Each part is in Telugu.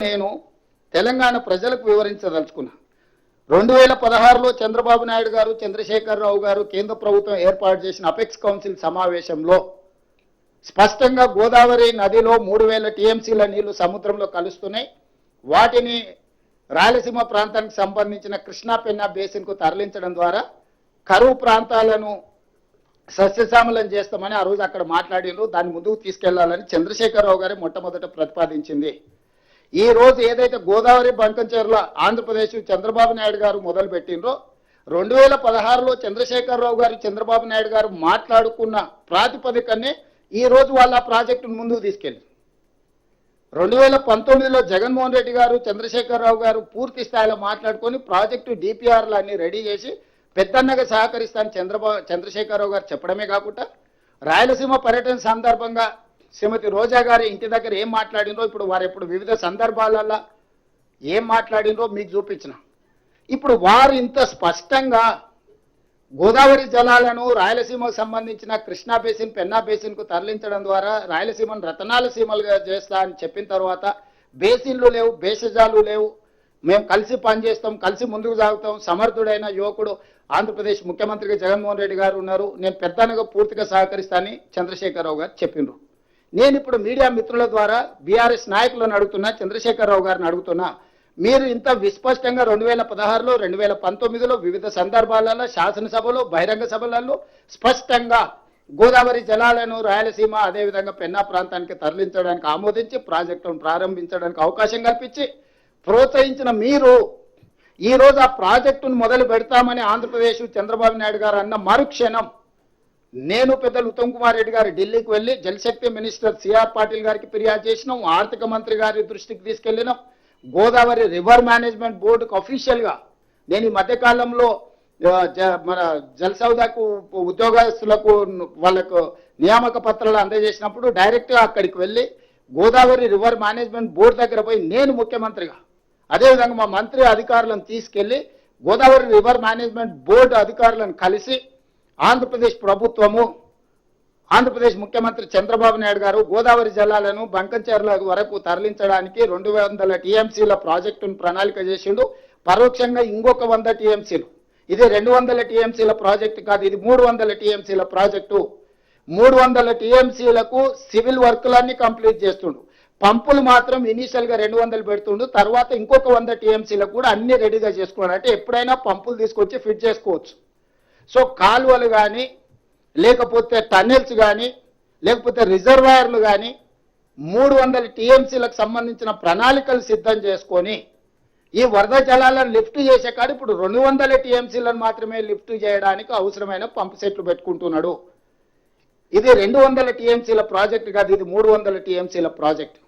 నేను తెలంగాణ ప్రజలకు వివరించదలుచుకున్నా. 2016లో చంద్రబాబు నాయుడు గారు, చంద్రశేఖరరావు గారు కేంద్ర ప్రభుత్వం ఏర్పాటు చేసిన అపెక్స్ కౌన్సిల్ సమావేశంలో స్పష్టంగా గోదావరి నదిలో 3000 టీఎంసీల నీళ్లు సముద్రంలో కలుస్తున్నాయి. వాటిని రాయలసీమ ప్రాంతానికి సంబంధించిన కృష్ణా పెన్నా బేసిన్కు తరలించడం ద్వారా కరువు ప్రాంతాలను సస్యశ్యామలం చేస్తామని ఆ రోజు అక్కడ మాట్లాడినారు. దాన్ని ముందుకు తీసుకెళ్లాలని చంద్రశేఖరరావు గారే మొట్టమొదట ప్రతిపాదించింది. ఈ రోజు ఏదైతే గోదావరి బంకంచెర్ల ఆంధ్రప్రదేశ్ చంద్రబాబు నాయుడు గారు మొదలు పెట్టినరో 2016లో చంద్రశేఖరరావు గారు, చంద్రబాబు నాయుడు గారు మాట్లాడుకున్న ప్రాతిపదికనే ఈ రోజు వాళ్ళ ప్రాజెక్టును ముందుకు తీసుకెళ్ళి 2019లో జగన్మోహన్ రెడ్డి గారు, చంద్రశేఖరరావు గారు పూర్తి స్థాయిలో మాట్లాడుకొని ప్రాజెక్టు డిపిఆర్లు అన్ని రెడీ చేసి పెద్దన్నగా సహకరిస్తాను చంద్రశేఖరరావు గారు చెప్పడమే కాకుండా రాయలసీమ పర్యటన సందర్భంగా శ్రీమతి రోజా గారి ఇంటి దగ్గర ఏం మాట్లాడినరో, ఇప్పుడు వారు ఎప్పుడు వివిధ సందర్భాలలో ఏం మాట్లాడినరో మీకు చూపించిన. ఇప్పుడు వారు ఇంత స్పష్టంగా గోదావరి జలాలను రాయలసీమకు సంబంధించిన కృష్ణా బేసిన్, పెన్నా బేసిన్కు తరలించడం ద్వారా రాయలసీమను రతనాల సీమలుగా చేస్తా అని చెప్పిన తర్వాత బేసిన్లు లేవు, భేషజాలు లేవు, మేము కలిసి పనిచేస్తాం, కలిసి ముందుకు సాగుతాం, సమర్థుడైన యువకుడు ఆంధ్రప్రదేశ్ ముఖ్యమంత్రిగా జగన్మోహన్ రెడ్డి గారు ఉన్నారు, నేను పెద్దనగా పూర్తిగా సహకరిస్తానని చంద్రశేఖరరావు గారు చెప్పిండ్రు. నేను ఇప్పుడు మీడియా మిత్రుల ద్వారా బీఆర్ఎస్ నాయకులను అడుగుతున్నా, చంద్రశేఖరరావు గారిని అడుగుతున్నా, మీరు ఇంత విస్పష్టంగా 2016లో 2019లో వివిధ సందర్భాలలో శాసనసభలో బహిరంగ సభలలో స్పష్టంగా గోదావరి జలాలను రాయలసీమ అదేవిధంగా పెన్నా ప్రాంతానికి తరలించడానికి ఆమోదించి ప్రాజెక్టును ప్రారంభించడానికి అవకాశం కల్పించి ప్రోత్సహించిన మీరు ఈరోజు ఆ ప్రాజెక్టును మొదలు పెడతామని ఆంధ్రప్రదేశ్ చంద్రబాబు నాయుడు గారు అన్న మరుక్షణం నేను పెద్దలు ఉత్తమ్ కుమార్ రెడ్డి గారు ఢిల్లీకి వెళ్ళి జలశక్తి మినిస్టర్ సిఆర్ పాటిల్ గారికి ఫిర్యాదు చేసినాం, ఆర్థిక మంత్రి గారి దృష్టికి తీసుకెళ్లినాం, గోదావరి రివర్ మేనేజ్మెంట్ బోర్డుకు అఫీషియల్గా నేను ఈ మధ్యకాలంలో మన జలసౌదాకు ఉద్యోగస్తులకు వాళ్ళకు నియామక పత్రాలు అందజేసినప్పుడు డైరెక్ట్గా అక్కడికి వెళ్ళి గోదావరి రివర్ మేనేజ్మెంట్ బోర్డు దగ్గర పోయి నేను ముఖ్యమంత్రిగా అదేవిధంగా మా మంత్రి అధికారులను తీసుకెళ్లి గోదావరి రివర్ మేనేజ్మెంట్ బోర్డు అధికారులను కలిసి ఆంధ్రప్రదేశ్ ప్రభుత్వము, ఆంధ్రప్రదేశ్ ముఖ్యమంత్రి చంద్రబాబు నాయుడు గారు గోదావరి జలాలను బంకంచెర్ల వరకు తరలించడానికి 200 టీఎంసీల ప్రాజెక్టును ప్రణాళిక చేసిండు. పరోక్షంగా ఇంకొక 100 టీఎంసీలు, ఇది 200 టీఎంసీల ప్రాజెక్టు కాదు, ఇది 300 టీఎంసీల ప్రాజెక్టు. 300 టీఎంసీలకు సివిల్ వర్కులన్నీ కంప్లీట్ చేస్తుండు. పంపులు మాత్రం ఇనీషియల్గా 200 పెడుతుండు, తర్వాత ఇంకొక 100 టీఎంసీలకు కూడా అన్ని రెడీగా చేసుకున్నాడు. అంటే ఎప్పుడైనా పంపులు తీసుకొచ్చి ఫిట్ చేసుకోవచ్చు. సో కాలువలు కానీ లేకపోతే టన్నెల్స్ కానీ లేకపోతే రిజర్వాయర్లు కానీ 300 టీఎంసీలకు సంబంధించిన ప్రణాళికలు సిద్ధం చేసుకొని ఈ వరద జలాలను లిఫ్ట్ చేసే కాదు ఇప్పుడు 200 టీఎంసీలను మాత్రమే లిఫ్ట్ చేయడానికి అవసరమైన పంపు సెట్లు పెట్టుకుంటున్నాడు. ఇది 200 టీఎంసీల ప్రాజెక్టు కాదు, ఇది 300 టీఎంసీల ప్రాజెక్టు.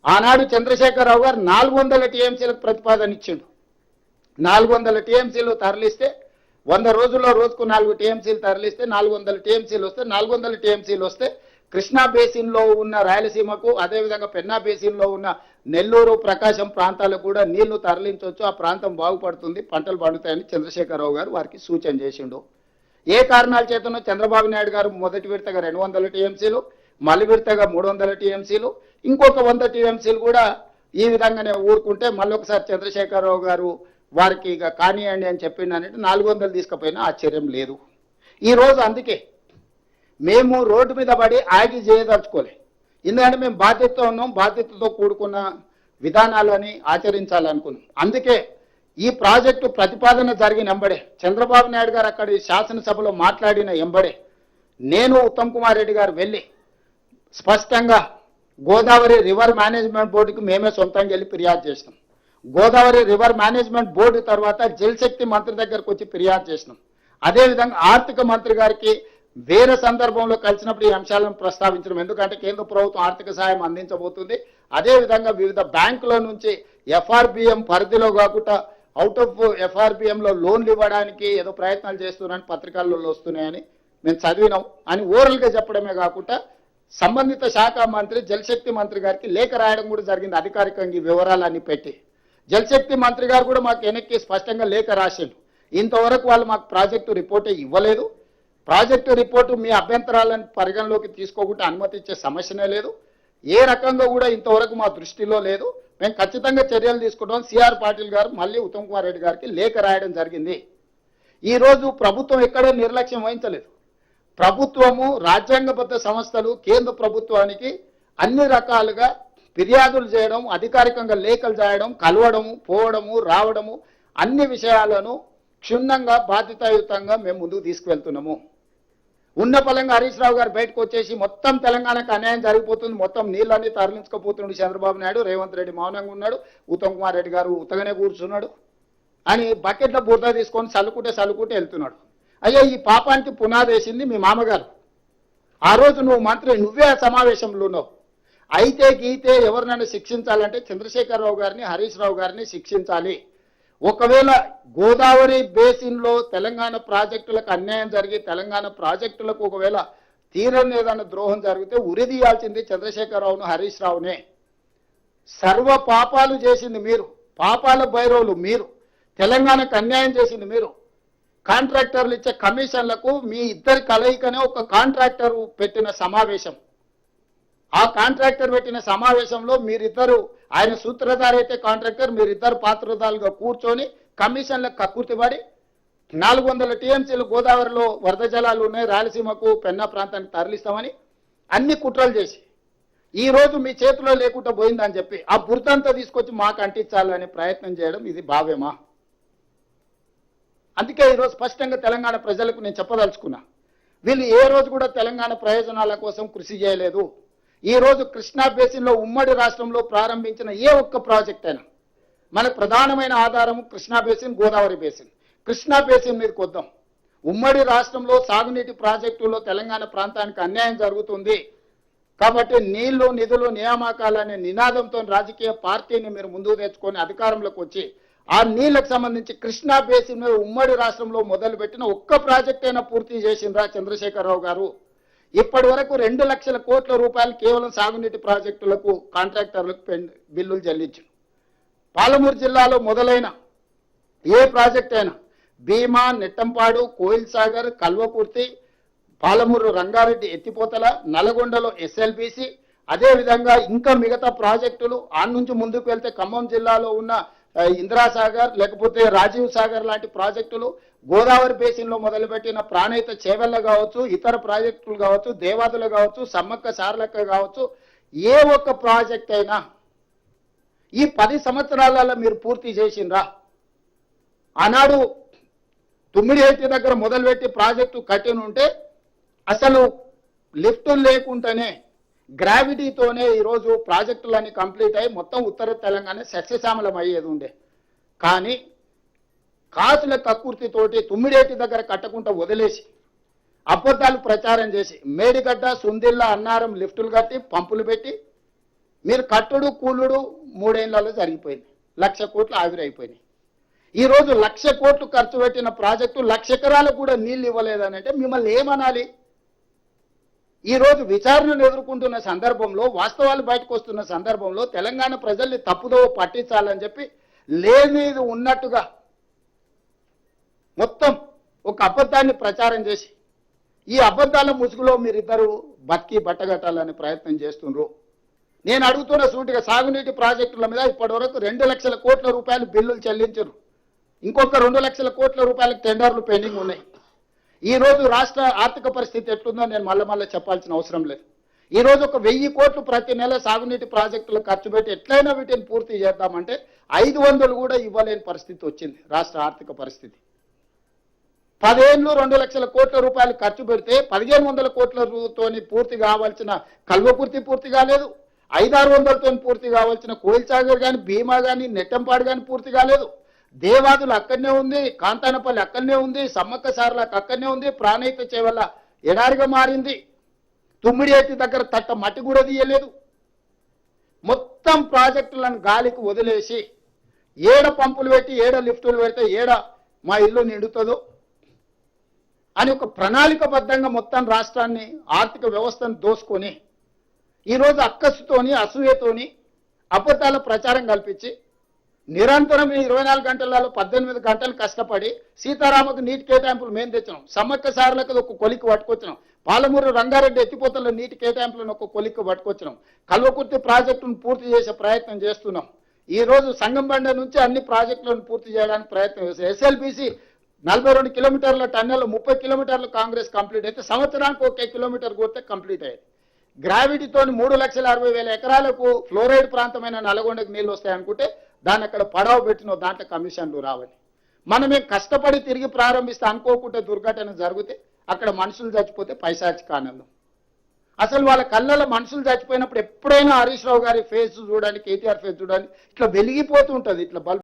ఆనాడు చంద్రశేఖరరావు గారు 400 టీఎంసీలకు ప్రతిపాదన ఇచ్చిండు. 400 టీఎంసీలు తరలిస్తే 100 రోజుల్లో రోజుకు 4 టీఎంసీలు తరలిస్తే 400 టీఎంసీలు వస్తే 400 టీఎంసీలు వస్తే కృష్ణా బేసిన్లో ఉన్న రాయలసీమకు అదేవిధంగా పెన్నా బేసిన్లో ఉన్న నెల్లూరు, ప్రకాశం ప్రాంతాలకు కూడా నీళ్లు తరలించవచ్చు, ఆ ప్రాంతం బాగుపడుతుంది, పంటలు పండుతాయని చంద్రశేఖరరావు గారు వారికి సూచన చేసిండు. ఏ కారణాల చేతనో చంద్రబాబు నాయుడు గారు మొదటి విడతగా 200 టీఎంసీలు, మళ్ళీ విడతగా 300 టీఎంసీలు, ఇంకొక 100 టీఎంసీలు కూడా ఈ విధంగానే ఊరుకుంటే మళ్ళొకసారి చంద్రశేఖరరావు గారు వారికి ఇక కానివ్వండి అని చెప్పిండనంటే 400 తీసుకుపోయినా ఆశ్చర్యం లేదు. ఈరోజు అందుకే మేము రోడ్డు మీద పడి ఆగి చేయదలుచుకోలే, ఎందుకంటే మేము బాధ్యతతో ఉన్నాం, బాధ్యతతో కూడుకున్న విధానాలని ఆచరించాలనుకున్నాం. అందుకే ఈ ప్రాజెక్టు ప్రతిపాదన జరిగిన ఎంబడే చంద్రబాబు నాయుడు గారు అక్కడ శాసనసభలో మాట్లాడిన ఎంబడే నేను ఉత్తమ్ కుమార్ రెడ్డి గారు వెళ్ళి స్పష్టంగా గోదావరి రివర్ మేనేజ్మెంట్ బోర్డుకి మేమే సొంతంగా వెళ్ళి ఫిర్యాదు చేసినాం. గోదావరి రివర్ మేనేజ్మెంట్ బోర్డు తర్వాత జలశక్తి మంత్రి దగ్గరకు వచ్చి ఫిర్యాదు చేసినాం. అదేవిధంగా ఆర్థిక మంత్రి గారికి వేరే సందర్భంలో కలిసినప్పుడు ఈ అంశాలను ప్రస్తావించడం, ఎందుకంటే కేంద్ర ప్రభుత్వం ఆర్థిక సహాయం అందించబోతుంది. అదేవిధంగా వివిధ బ్యాంకుల నుంచి ఎఫ్ఆర్బిఎం పరిధిలో కాకుండా అవుట్ ఆఫ్ ఎఫ్ఆర్బిఎంలో లోన్లు ఇవ్వడానికి ఏదో ప్రయత్నాలు చేస్తున్నారని పత్రికల్లో వస్తున్నాయని మేము చదివినాం అని ఓరల్గా చెప్పడమే కాకుండా సంబంధిత శాఖ మంత్రి జలశక్తి మంత్రి గారికి లేఖ రాయడం కూడా జరిగింది అధికారికంగా ఈ వివరాలన్నీ పెట్టి. జలశక్తి మంత్రి గారు కూడా మాకు వెనక్కి స్పష్టంగా లేఖ రాసిండు. ఇంతవరకు వాళ్ళు మాకు ప్రాజెక్టు రిపోర్టే ఇవ్వలేదు, ప్రాజెక్టు రిపోర్టు మీ అభ్యంతరాలను పరిగణలోకి తీసుకోకుండా అనుమతి ఇచ్చే సమస్యనే లేదు, ఏ రకంగా కూడా ఇంతవరకు మా దృష్టిలో లేదు. మేము ఖచ్చితంగా చర్యలు తీసుకుంటాం. సిఆర్ పాటిల్ గారు మళ్ళీ ఉత్తమ్ కుమార్ రెడ్డి గారికి లేఖ రాయడం జరిగింది. ఈరోజు ప్రభుత్వం ఎక్కడో నిర్లక్ష్యం వహించలేదు. ప్రభుత్వము, రాజ్యాంగబద్ధ సంస్థలు కేంద్ర ప్రభుత్వానికి అన్ని రకాలుగా ఫిర్యాదులు చేయడం, అధికారికంగా లేఖలు చేయడం, కలవడము, పోవడము, రావడము, అన్ని విషయాలను క్షుణ్ణంగా బాధ్యతాయుతంగా మేము ముందుకు తీసుకువెళ్తున్నాము. ఉన్న పలంగా హరీష్ రావు గారు బయటకు వచ్చేసి మొత్తం తెలంగాణకు అన్యాయం జరిగిపోతుంది, మొత్తం నీళ్ళన్నీ తరలించుకుపోతుండే చంద్రబాబు నాయుడు, రేవంత్ రెడ్డి మౌనంగా ఉన్నాడు, ఉత్తమ్ కుమార్ రెడ్డి గారు ఉత్తగానే కూర్చున్నాడు అని బకెట్ల బురద తీసుకొని చల్లుకుంటే వెళ్తున్నాడు. అయ్యో, ఈ పాపానికి పునాది వేసింది మీ మామగారు. ఆ రోజు నువ్వు మంత్రి, నువ్వే ఆ సమావేశంలో ఉన్నావు. అయితే గీతే ఎవరినైనా శిక్షించాలంటే చంద్రశేఖరరావు గారిని, హరీష్ రావు గారిని శిక్షించాలి. ఒకవేళ గోదావరి బేసిన్లో తెలంగాణ ప్రాజెక్టులకు అన్యాయం జరిగి తెలంగాణ ప్రాజెక్టులకు ఒకవేళ తీరని ఏదైనా ద్రోహం జరిగితే ఉరిదీయాల్సింది చంద్రశేఖరరావును, హరీష్ రావునే. సర్వ పాపాలు చేసింది మీరు, పాపాల భైరవులు మీరు, తెలంగాణకు అన్యాయం చేసింది మీరు. కాంట్రాక్టర్లు ఇచ్చే కమిషన్లకు మీ ఇద్దరి కలయికనే ఒక కాంట్రాక్టర్ పెట్టిన సమావేశం. ఆ కాంట్రాక్టర్ పెట్టిన సమావేశంలో మీరిద్దరు, ఆయన సూత్రధారి అయితే కాంట్రాక్టర్, మీరిద్దరు పాత్రధారులుగా కూర్చొని కమిషన్లకు కక్కుర్తిపడి 400 టీఎంసీలు గోదావరిలో వరద జలాలు ఉన్నాయి, రాయలసీమకు పెన్నా ప్రాంతానికి తరలిస్తామని అన్ని కుట్రలు చేసి ఈ రోజు మీ చేతిలో లేకుండా పోయిందని చెప్పి ఆ బురదంతా తీసుకొచ్చి మాకు అంటించాలనే ప్రయత్నం చేయడం ఇది భావ్యమా? అందుకే ఈరోజు స్పష్టంగా తెలంగాణ ప్రజలకు నేను చెప్పదలుచుకున్నా, వీళ్ళు ఏ రోజు కూడా తెలంగాణ ప్రయోజనాల కోసం కృషి చేయలేదు. ఈ రోజు కృష్ణా బేసిన్లో ఉమ్మడి రాష్ట్రంలో ప్రారంభించిన ఏ ఒక్క ప్రాజెక్ట్ అయినా, మనకు ప్రధానమైన ఆధారం Krishna basin, Godavari basin. Krishna basin మీదకి వద్దాం. ఉమ్మడి రాష్ట్రంలో సాగునీటి ప్రాజెక్టులో తెలంగాణ ప్రాంతానికి అన్యాయం జరుగుతుంది కాబట్టి నీళ్లు, నిధులు, నియామకాలనే నినాదంతో రాజకీయ పార్టీని మీరు ముందుకు తెచ్చుకొని అధికారంలోకి వచ్చి ఆ నీళ్లకు సంబంధించి కృష్ణా బేసిన్ మీద ఉమ్మడి రాష్ట్రంలో మొదలుపెట్టిన ఒక్క ప్రాజెక్ట్ అయినా పూర్తి చేసిండ్రా చంద్రశేఖరరావు గారు? ఇప్పటి వరకు 2 లక్షల కోట్ల రూపాయలు కేవలం సాగునీటి ప్రాజెక్టులకు కాంట్రాక్టర్లకు బిల్లులు చెల్లించారు. పాలమూరు జిల్లాలో మొదలైన ఏ ప్రాజెక్ట్ అయినా భీమా, నెట్టంపాడు, కోయిల్ సాగర్, కల్వకుర్తి, పాలమూరు రంగారెడ్డి ఎత్తిపోతల, నల్గొండలో ఎస్ఎల్బిసి, అదేవిధంగా ఇంకా మిగతా ప్రాజెక్టులు ఆ నుంచి ముందుకు వెళ్తే ఖమ్మం జిల్లాలో ఉన్న ఇందిరాసాగర్ లేకపోతే రాజీవ్ సాగర్ లాంటి ప్రాజెక్టులు, గోదావరి బేసిన్లో మొదలుపెట్టిన ప్రాణహిత చేవెళ్ళ కావచ్చు, ఇతర ప్రాజెక్టులు కావచ్చు, దేవాదులు కావచ్చు, సమ్మక్క సారలక్క కావచ్చు, ఏ ఒక్క ప్రాజెక్ట్ అయినా ఈ 10 సంవత్సరాలలో మీరు పూర్తి చేసిండ్రా? ఆనాడు తుమ్మిడిహెట్టి దగ్గర మొదలుపెట్టి ప్రాజెక్టు కట్టినుంటే అసలు లిఫ్టులు లేకుండానే గ్రావిటీతోనే ఈరోజు ప్రాజెక్టులన్నీ కంప్లీట్ అయ్యి మొత్తం ఉత్తర తెలంగాణ సస్యశ్యామలం అయ్యేది ఉండే. కానీ కాసుల కక్కుర్తితోటి తుమ్మిడేటి దగ్గర కట్టకుండా వదిలేసి అబద్ధాలు ప్రచారం చేసి మేడిగడ్డ, సుందిల్ల, అన్నారం లిఫ్టులు కట్టి పంపులు పెట్టి మీరు కట్టుడు కూలుడు 3 ఏళ్లలో జరిగిపోయింది. 1,00,000 కోట్లు ఆవిరైపోయినాయి. ఈరోజు 1,00,000 కోట్లు ఖర్చు పెట్టిన ప్రాజెక్టు 1,00,000 ఎకరాలకు కూడా నీళ్ళు ఇవ్వలేదని అంటే మిమ్మల్ని ఏమనాలి? ఈరోజు విచారణను ఎదుర్కొంటున్న సందర్భంలో, వాస్తవాలు బయటకు వస్తున్న సందర్భంలో తెలంగాణ ప్రజల్ని తప్పుదోవ పట్టించాలని చెప్పి లేనిది ఉన్నట్టుగా మొత్తం ఒక అబద్ధాన్ని ప్రచారం చేసి ఈ అబద్ధాల ముసుగులో మీరిద్దరు బతికి బట్టగట్టాలని ప్రయత్నం చేస్తున్నారు. నేను అడుగుతున్న సూటిగా సాగునీటి ప్రాజెక్టుల మీద ఇప్పటివరకు 2 లక్షల కోట్ల రూపాయలు బిల్లులు చెల్లించరు. ఇంకొక 2 లక్షల కోట్ల రూపాయలకు టెండర్లు పెండింగ్ ఉన్నాయి. ఈ రోజు రాష్ట్ర ఆర్థిక పరిస్థితి ఎట్లుందో నేను మళ్ళీ చెప్పాల్సిన అవసరం లేదు. ఈ రోజు ఒక 1000 కోట్లు ప్రతి నెల సాగునీటి ప్రాజెక్టులకు ఖర్చు పెట్టి ఎట్లయినా వీటిని పూర్తి చేద్దామంటే 500 కూడా ఇవ్వలేని పరిస్థితి వచ్చింది రాష్ట్ర ఆర్థిక పరిస్థితి. 10 ఏళ్ళు 2 లక్షల కోట్ల రూపాయలు ఖర్చు పెడితే 1500 కోట్లతోని పూర్తి కావాల్సిన కల్వకుర్తి పూర్తి కాలేదు, 500-600తో పూర్తి కావాల్సిన కోయిల్ సాగర్ కానీ, భీమా కానీ, నెట్టంపాడు కానీ పూర్తి కాలేదు. దేవాదులు అక్కడనే ఉంది, కాంతానపల్లి అక్కడనే ఉంది, సమ్మక్క సారలకు అక్కడనే ఉంది, ప్రాణహిత చేవల్ల ఎడారిగా మారింది, తుమ్మిడిహెట్టి దగ్గర తట్ట మట్టి కూడా తీయలేదు. మొత్తం ప్రాజెక్టులను గాలికి వదిలేసి ఏడ పంపులు పెట్టి ఏడ లిఫ్టులు పెడితే ఏడ మా ఇల్లు నిండుతుందో అని ఒక ప్రణాళికబద్ధంగా మొత్తం రాష్ట్రాన్ని ఆర్థిక వ్యవస్థను దోసుకొని ఈరోజు అక్కసుతోని, అసూయతోని అబద్ధాల ప్రచారం కల్పించి నిరంతరం 24 గంటలలో 18 గంటలు కష్టపడి సీతారామకు నీటి కేటాయింపులు మేము తెచ్చినాం, సమ్మక్క సారలకు ఒక కొలికి పట్టుకొచ్చినాం, పాలమూరు రంగారెడ్డి ఎత్తిపోతల నీటి కేటాయింపులను ఒక కొలిక్కు పట్టుకొచ్చినాం. కల్వకుర్తి ప్రాజెక్టును పూర్తి చేసే ప్రయత్నం చేస్తున్నాం. ఈ రోజు సంగంబండ నుంచి అన్ని ప్రాజెక్టులను పూర్తి చేయడానికి ప్రయత్నం చేస్తాం. ఎస్ఎల్బిసి 42 కిలోమీటర్ల టన్నెల్ 30 కిలోమీటర్లు కాంగ్రెస్ కంప్లీట్ అయితే సంవత్సరానికి 1 కిలోమీటర్ కొడితే కంప్లీట్ అయ్యేది. గ్రావిటీతో 3,60,000 ఎకరాలకు ఫ్లోరైడ్ ప్రాంతమైన నల్గొండకు నీళ్ళు వస్తాయనుకుంటే దాన్ని అక్కడ పడవ పెట్టిన దాంట్లో కమిషన్లు రావాలి. మనమే కష్టపడి తిరిగి ప్రారంభిస్తే అనుకోకుండా దుర్ఘటన జరిగితే అక్కడ మనుషులు చచ్చిపోతే పైశాచిక ఆనందం. అసలు వాళ్ళ కళ్ళలో మనుషులు చచ్చిపోయినప్పుడు ఎప్పుడైనా హరీష్ రావు గారి ఫేస్ చూడండి, కేటీఆర్ ఫేస్ చూడండి, ఇట్లా వెలిగిపోతూ ఉంటుంది, ఇట్లా బల్బ్